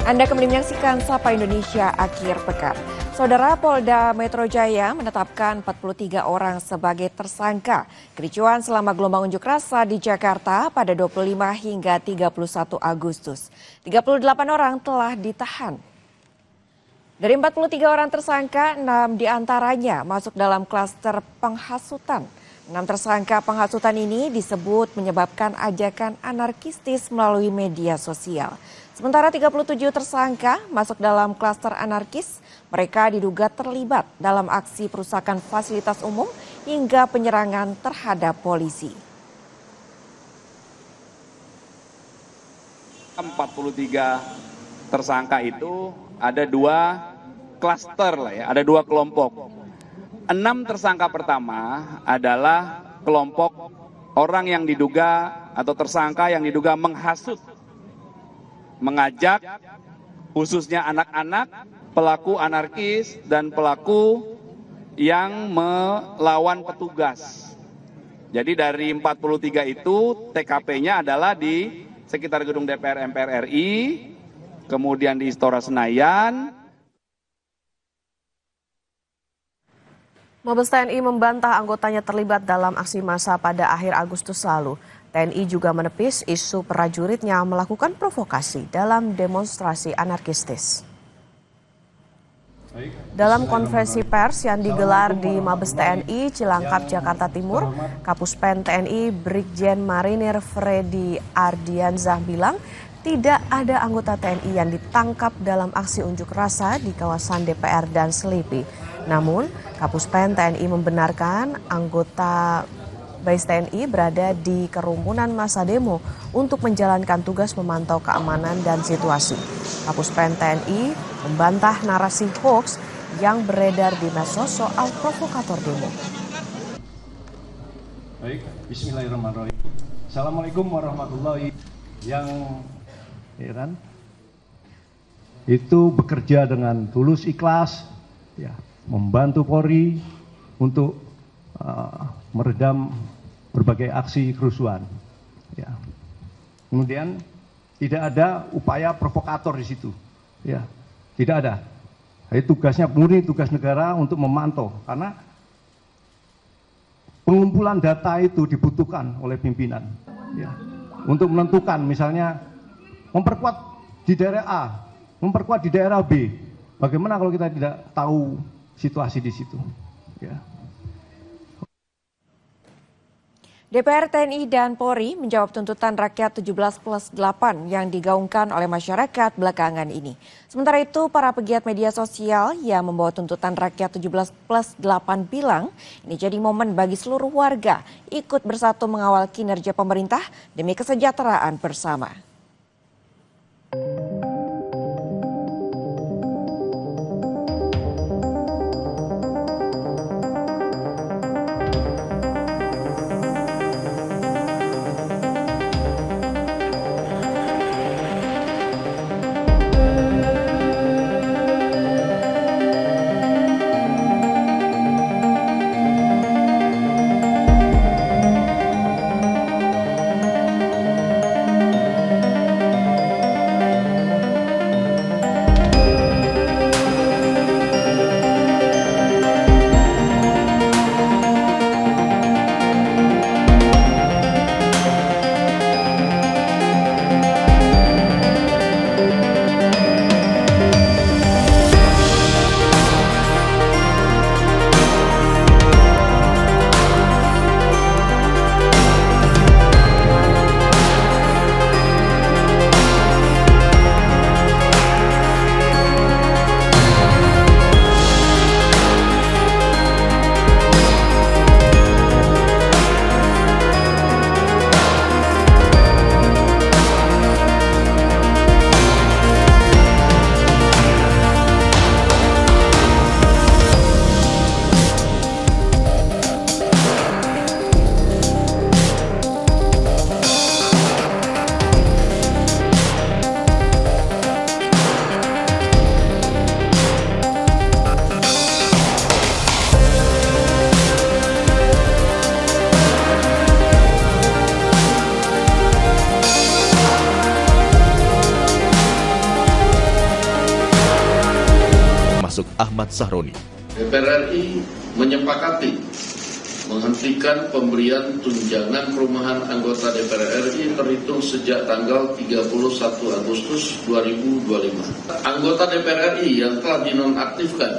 Anda kembali menyaksikan Sapa Indonesia Akhir Pekan. Saudara, Polda Metro Jaya menetapkan 43 orang sebagai tersangka kericuan selama gelombang unjuk rasa di Jakarta pada 25 hingga 31 Agustus. 38 orang telah ditahan. Dari 43 orang tersangka, 6 diantaranya masuk dalam klaster penghasutan. 6 tersangka penghasutan ini disebut menyebabkan ajakan anarkistis melalui media sosial. Sementara 37 tersangka masuk dalam klaster anarkis, mereka diduga terlibat dalam aksi perusakan fasilitas umum hingga penyerangan terhadap polisi. 43 tersangka itu ada 2 klaster lah ya, ada 2 kelompok. 6 tersangka pertama adalah kelompok orang yang diduga atau tersangka yang diduga menghasut, mengajak khususnya anak-anak, pelaku anarkis dan pelaku yang melawan petugas. Jadi dari 43 itu TKP-nya adalah di sekitar gedung DPR MPR RI, kemudian di Istora Senayan. Mabes TNI membantah anggotanya terlibat dalam aksi massa pada akhir Agustus lalu. TNI juga menepis isu prajuritnya melakukan provokasi dalam demonstrasi anarkistis. Dalam konferensi pers yang digelar di Mabes TNI Cilangkap, Jakarta Timur, Kapuspen TNI Brigjen Marinir Freddy Ardianzah bilang tidak ada anggota TNI yang ditangkap dalam aksi unjuk rasa di kawasan DPR dan Selipi. Namun, Kapuspen TNI membenarkan anggota BAIS TNI berada di kerumunan massa demo untuk menjalankan tugas memantau keamanan dan situasi. Kapuspen TNI membantah narasi hoax yang beredar di medsos soal provokator demo. Baik, bismillahirrahmanirrahim. Assalamualaikum warahmatullahi yang itu bekerja dengan tulus ikhlas, ya, membantu Polri untuk meredam berbagai aksi kerusuhan. Ya. Kemudian tidak ada upaya provokator di situ. Ya, tidak ada. Jadi tugasnya murni tugas negara untuk memantau, karena pengumpulan data itu dibutuhkan oleh pimpinan. Ya. Untuk menentukan misalnya memperkuat di daerah A, memperkuat di daerah B. Bagaimana kalau kita tidak tahu situasi di situ? Ya. DPR, TNI, dan Polri menjawab tuntutan rakyat 17+8 yang digaungkan oleh masyarakat belakangan ini. Sementara itu, para pegiat media sosial yang membawa tuntutan rakyat 17+8 bilang ini jadi momen bagi seluruh warga ikut bersatu mengawal kinerja pemerintah demi kesejahteraan bersama. Ahmad Sahroni. DPR RI menyepakati menghentikan pemberian tunjangan perumahan anggota DPR RI terhitung sejak tanggal 31 Agustus 2025. Anggota DPR RI yang telah dinonaktifkan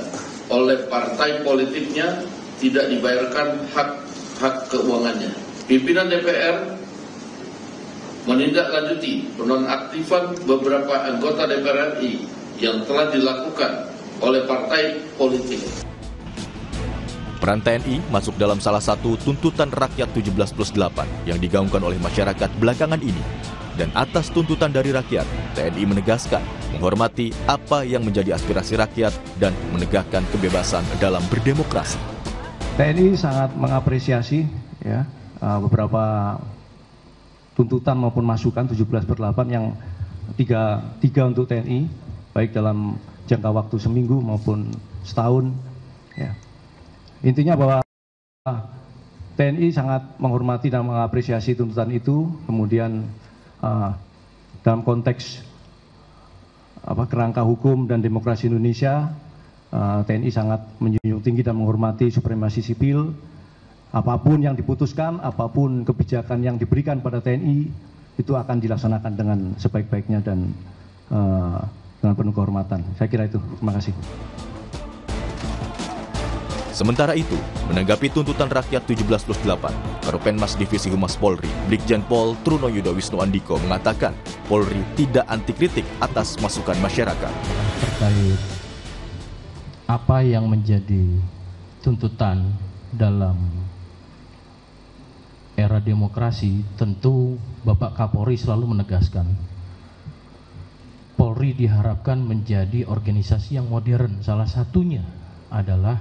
oleh partai politiknya tidak dibayarkan hak keuangannya. Pimpinan DPR menindaklanjuti penonaktifan beberapa anggota DPR RI yang telah dilakukan oleh partai politik. Peran TNI masuk dalam salah satu tuntutan rakyat 17+8 yang digaungkan oleh masyarakat belakangan ini. Dan atas tuntutan dari rakyat, TNI menegaskan menghormati apa yang menjadi aspirasi rakyat dan menegakkan kebebasan dalam berdemokrasi. TNI sangat mengapresiasi ya, beberapa tuntutan maupun masukan 17/8 yang tiga untuk TNI, baik dalam jangka waktu seminggu maupun setahun. Ya. Intinya bahwa TNI sangat menghormati dan mengapresiasi tuntutan itu, kemudian dalam konteks kerangka hukum dan demokrasi Indonesia, TNI sangat menjunjung tinggi dan menghormati supremasi sipil. Apapun yang diputuskan, apapun kebijakan yang diberikan pada TNI, itu akan dilaksanakan dengan sebaik-baiknya dan dengan penuh kehormatan. Saya kira itu. Terima kasih. Sementara itu, menanggapi tuntutan rakyat 17+8, Karopenmas Divisi Humas Polri, Brigjen Pol Trunoyudo Wisnu Andiko mengatakan Polri tidak anti kritik atas masukan masyarakat. Terkait apa yang menjadi tuntutan dalam era demokrasi, tentu Bapak Kapolri selalu menegaskan Polri diharapkan menjadi organisasi yang modern. Salah satunya adalah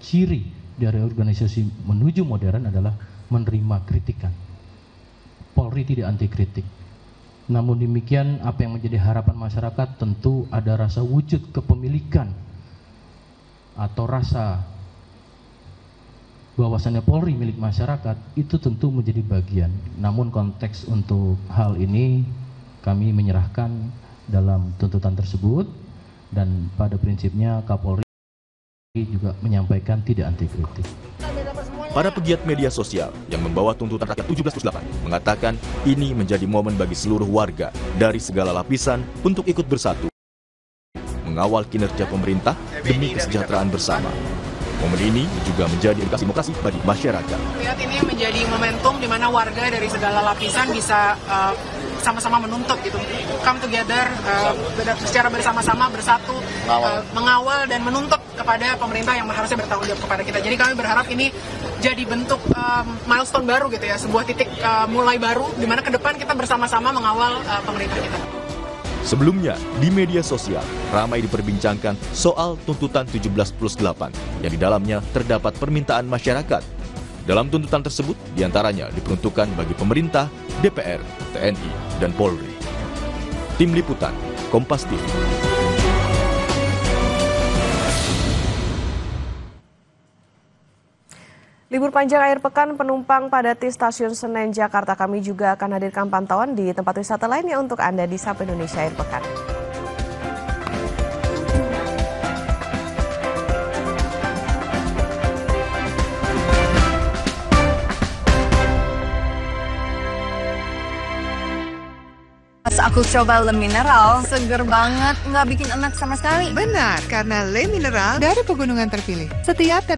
ciri dari organisasi menuju modern adalah menerima kritikan. Polri tidak anti kritik. Namun demikian, apa yang menjadi harapan masyarakat tentu ada rasa wujud kepemilikan atau rasa bahwasannya Polri milik masyarakat, itu tentu menjadi bagian. Namun konteks untuk hal ini kami menyerahkan dalam tuntutan tersebut, dan pada prinsipnya Kapolri juga menyampaikan tidak anti kritik. Para pegiat media sosial yang membawa tuntutan rakyat 17+8 mengatakan ini menjadi momen bagi seluruh warga dari segala lapisan untuk ikut bersatu mengawal kinerja pemerintah demi kesejahteraan bersama. Momen ini juga menjadi edukasi bagi masyarakat. Lihat ini menjadi momentum di mana warga dari segala lapisan bisa sama-sama menuntut gitu, come together secara bersama-sama bersatu, mengawal dan menuntut kepada pemerintah yang harusnya bertanggung jawab kepada kita. Jadi kami berharap ini jadi bentuk milestone baru gitu ya, sebuah titik mulai baru di mana ke depan kita bersama-sama mengawal pemerintah kita. Sebelumnya, di media sosial ramai diperbincangkan soal tuntutan 17+8 yang di dalamnya terdapat permintaan masyarakat. Dalam tuntutan tersebut, diantaranya diperuntukkan bagi pemerintah, DPR, TNI, dan Polri. Tim Liputan, Kompas TV. Libur panjang akhir pekan, penumpang padati stasiun Senen, Jakarta. Kami juga akan hadirkan pantauan di tempat wisata lainnya untuk Anda di Sapa Indonesia akhir pekan. Pas aku coba Le Mineral, seger banget, nggak bikin enak sama sekali. Benar, karena Le Mineral dari pegunungan terpilih. Setiap